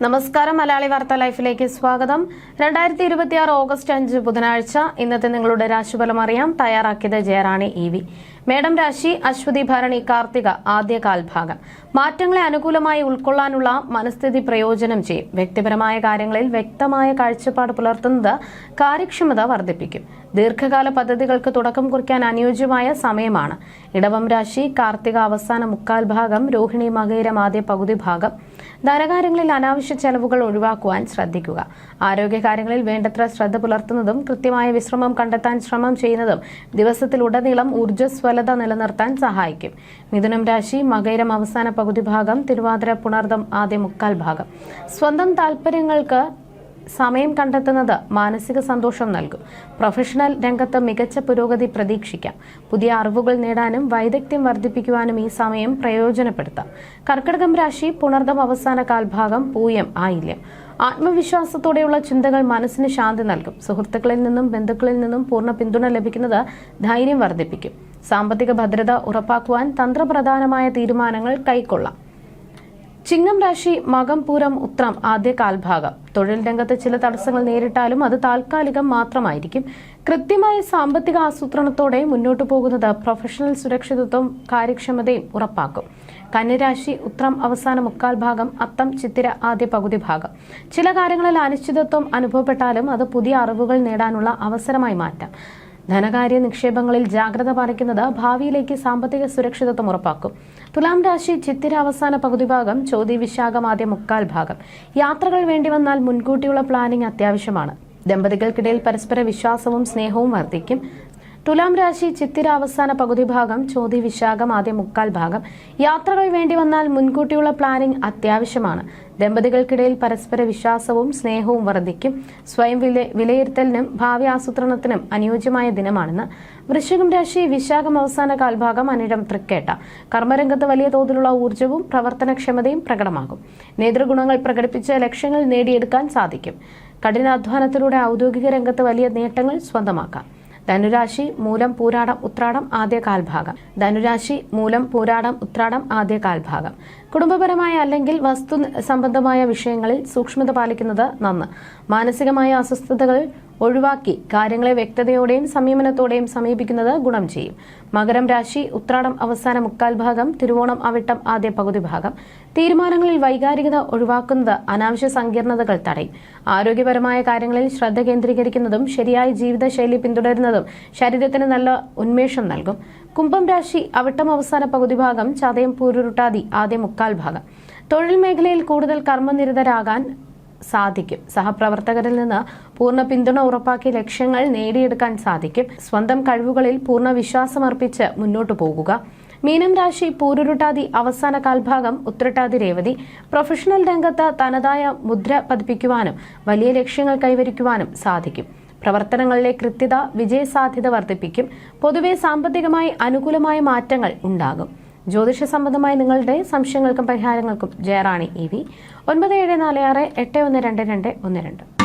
നമസ്കാരം. മലയാളി വാർത്ത ലൈഫിലേക്ക് സ്വാഗതം. 2026 ഓഗസ്റ്റ് 5 ബുധനാഴ്ച. ഇന്നത്തെ നിങ്ങളുടെ രാശിഫലം അറിയാം. തയ്യാറാക്കിയത് ജയറാണി EV. മേടം രാശി അശ്വതി ഭരണി കാർത്തിക ആദ്യ കാൽഭാഗം. മാറ്റങ്ങളെ അനുകൂലമായി ഉൾക്കൊള്ളാനുള്ള മനസ്ഥിതി പ്രയോജനം ചെയ്യും. വ്യക്തിപരമായ കാര്യങ്ങളിൽ വ്യക്തമായ കാഴ്ചപ്പാട് പുലർത്തുന്നത് കാര്യക്ഷമത വർദ്ധിപ്പിക്കും. ദീർഘകാല പദ്ധതികൾക്ക് തുടക്കം കുറിക്കാൻ അനുയോജ്യമായ സമയമാണ്. ഇടവം രാശി കാർത്തിക അവസാന മുക്കാൽ ഭാഗം, രോഹിണി മകയിരം ആദ്യ പകുതി ഭാഗം. ധനകാര്യങ്ങളിൽ അനാവശ്യ ചെലവുകൾ ഒഴിവാക്കുവാൻ ശ്രദ്ധിക്കുക. ആരോഗ്യകാര്യങ്ങളിൽ വേണ്ടത്ര ശ്രദ്ധ പുലർത്തുന്നതും കൃത്യമായ വിശ്രമം കണ്ടെത്താൻ ശ്രമം ചെയ്യുന്നതും ദിവസത്തിലുടനീളം ഊർജ്ജസ്വലത നിലനിർത്താൻ സഹായിക്കും. മിഥുനം രാശി മകയിരം അവസാന പകുതി ഭാഗം, തിരുവാതിര പുണർദം ആദ്യ മുക്കാൽ ഭാഗം. സ്വന്തം താൽപര്യങ്ങൾക്ക് സമയം കണ്ടെത്തുന്നത് മാനസിക സന്തോഷം നൽകും. പ്രൊഫഷണൽ രംഗത്ത് മികച്ച പുരോഗതി പ്രതീക്ഷിക്കാം. പുതിയ അറിവുകൾ നേടാനും വൈദഗ്ധ്യം വർദ്ധിപ്പിക്കുവാനും ഈ സമയം പ്രയോജനപ്പെടുത്താം. കർക്കിടകം രാശി പുണർദം അവസാന കാൽഭാഗം, പൂയം ആയില്യം. ആത്മവിശ്വാസത്തോടെയുള്ള ചിന്തകൾ മനസ്സിന് ശാന്തി നൽകും. സുഹൃത്തുക്കളിൽ നിന്നും ബന്ധുക്കളിൽ നിന്നും പൂർണ്ണ പിന്തുണ ലഭിക്കുന്നത് ധൈര്യം വർദ്ധിപ്പിക്കും. സാമ്പത്തിക ഭദ്രത ഉറപ്പാക്കുവാൻ തന്ത്രപ്രധാനമായ തീരുമാനങ്ങൾ കൈക്കൊള്ളാം. ചിങ്ങം രാശി മകം പൂരം ഉത്രം ആദ്യ കാൽഭാഗം. തൊഴിൽ രംഗത്ത് ചില തടസ്സങ്ങൾ നേരിട്ടാലും അത് താൽക്കാലികം മാത്രമായിരിക്കും. കൃത്യമായ സാമ്പത്തിക ആസൂത്രണത്തോടെ മുന്നോട്ടു പോകുന്നത് പ്രൊഫഷണൽ സുരക്ഷിതത്വവും കാര്യക്ഷമതയും ഉറപ്പാക്കും. കന്യരാശി ഉത്രം അവസാന മുക്കാൽ ഭാഗം, അത്തം ചിത്തിര ആദ്യ പകുതി ഭാഗം. ചില കാര്യങ്ങളിൽ അനിശ്ചിതത്വം അനുഭവപ്പെട്ടാലും അത് പുതിയ അറിവുകൾ നേടാനുള്ള അവസരമായി മാറ്റാം. ധനകാര്യ നിക്ഷേപങ്ങളിൽ ജാഗ്രത പാലിക്കുന്നത് ഭാവിയിലേക്ക് സാമ്പത്തിക സുരക്ഷിതത്വം ഉറപ്പാക്കും. തുലാം രാശി ചിത്തിര അവസാന പകുതി ഭാഗം, ചോതി വിശാഖം ആദ്യ മുക്കാൽ ഭാഗം. യാത്രകൾ വേണ്ടിവന്നാൽ മുൻകൂട്ടിയുള്ള പ്ലാനിംഗ് അത്യാവശ്യമാണ്. ദമ്പതികൾക്കിടയിൽ പരസ്പര വിശ്വാസവും സ്നേഹവും വർദ്ധിക്കും. തുലാം രാശി ചിത്തിര അവസാന പകുതി ഭാഗം, ചോതി വിശാഖം ആദ്യ മുക്കാൽ ഭാഗം. യാത്രകൾ വേണ്ടി വന്നാൽ മുൻകൂട്ടിയുള്ള പ്ലാനിംഗ് അത്യാവശ്യമാണ്. ദമ്പതികൾക്കിടയിൽ പരസ്പര വിശ്വാസവും സ്നേഹവും വർദ്ധിക്കും. സ്വയം വിലയിരുത്തലിനും ഭാവി ആസൂത്രണത്തിനും അനുയോജ്യമായ ദിനമാണെന്ന്. വൃശ്ചികം രാശി വിശാഖം അവസാന കാൽഭാഗം, അനിഴം തൃക്കേട്ട. കർമ്മരംഗത്ത് വലിയ തോതിലുള്ള ഊർജ്ജവും പ്രവർത്തനക്ഷമതയും പ്രകടമാകും. നേതൃഗുണങ്ങൾ പ്രകടിപ്പിച്ച് ലക്ഷ്യങ്ങൾ നേടിയെടുക്കാൻ സാധിക്കും. കഠിനാധ്വാനത്തിലൂടെ ഔദ്യോഗിക രംഗത്ത് വലിയ നേട്ടങ്ങൾ സ്വന്തമാക്കാം. ധനുരാശി മൂലം പൂരാടം ഉത്രാടം ആദ്യ കാൽഭാഗം. ധനുരാശി മൂലം പൂരാടം ഉത്രാടം ആദ്യ കാൽഭാഗം. കുടുംബപരമായ അല്ലെങ്കിൽ വസ്തു സംബന്ധമായ വിഷയങ്ങളിൽ സൂക്ഷ്മത പാലിക്കുന്നത് നന്ന്. മാനസികമായ അസ്വസ്ഥതകൾ ഒഴിവാക്കി കാര്യങ്ങളെ വ്യക്തതയോടെയും സംയമനത്തോടെയും സമീപിക്കുന്നത് ഗുണം ചെയ്യും. മകരം രാശി ഉത്രാടം അവസാന മുക്കാൽ ഭാഗം, തിരുവോണം അവിട്ടം ആദ്യ പകുതി ഭാഗം. തീരുമാനങ്ങളിൽ വൈകാരികത ഒഴിവാക്കുന്നത് അനാവശ്യ സങ്കീർണതകൾ തടയും. ആരോഗ്യപരമായ കാര്യങ്ങളിൽ ശ്രദ്ധ കേന്ദ്രീകരിക്കുന്നതും ശരിയായ ജീവിതശൈലി പിന്തുടരുന്നതും ശരീരത്തിന് നല്ല ഉന്മേഷം നൽകും. കുംഭം രാശി അവിട്ടം അവസാന പകുതി ഭാഗം, ചതയം പൂരുരുട്ടാതി ആദ്യ മുക്കാൽ ഭാഗം. തൊഴിൽ മേഖലയിൽ കൂടുതൽ കർമ്മനിരതരാകാൻ സാധിക്കും. സഹപ്രവർത്തകരിൽ നിന്ന് പൂർണ്ണ പിന്തുണ ഉറപ്പാക്കി ലക്ഷ്യങ്ങൾ നേടിയെടുക്കാൻ സാധിക്കും. സ്വന്തം കഴിവുകളിൽ പൂർണ്ണ വിശ്വാസമർപ്പിച്ച് മുന്നോട്ടു പോകുക. മീനം രാശി പൂരുരുട്ടാതി അവസാന കാൽഭാഗം, ഉത്രട്ടാതി രേവതി. പ്രൊഫഷണൽ രംഗത്ത് തനതായ മുദ്ര പതിപ്പിക്കുവാനും വലിയ ലക്ഷ്യങ്ങൾ കൈവരിക്കുവാനും സാധിക്കും. പ്രവർത്തനങ്ങളിലെ കൃത്യത വിജയസാധ്യത വർദ്ധിപ്പിക്കും. പൊതുവെ സാമ്പത്തികമായി അനുകൂലമായ മാറ്റങ്ങൾ ഉണ്ടാകും. ജ്യോതിഷ സംബന്ധമായി നിങ്ങളുടെ സംശയങ്ങൾക്കും പരിഹാരങ്ങൾക്കും ജയറാണി EV 9746812212.